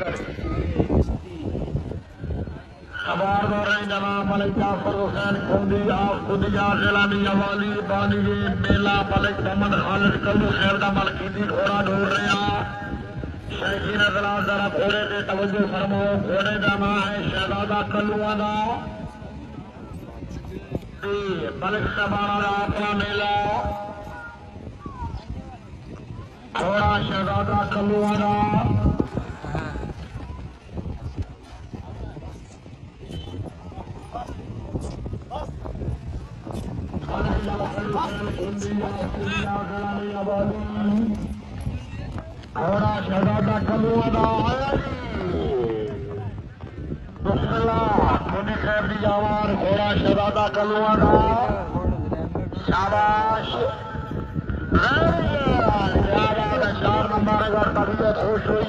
खबर दो रहे जनाब मलिक जाफर हुसैन खुदिया खुदिया गिलानी अवाली बानी मेला मलिक मोहम्मद खालिद कल्लू साहब का मलकीदी घोड़ा ढूंढ रहा शेखी नजर जरा घोड़े से तवज्जो फरमाओ घोड़े का नाम है शहजादा कल्लुआ का मलिक सबाना का अपना मेला घोड़ा शहजादा कल्लुआ का घोड़ा शहजादा कल्लुआ का खुदी खैर दी जवान घोड़ा शहजादा कल्लुआ का शाबाश 4 नंबर अगर तबीयत खुश हुई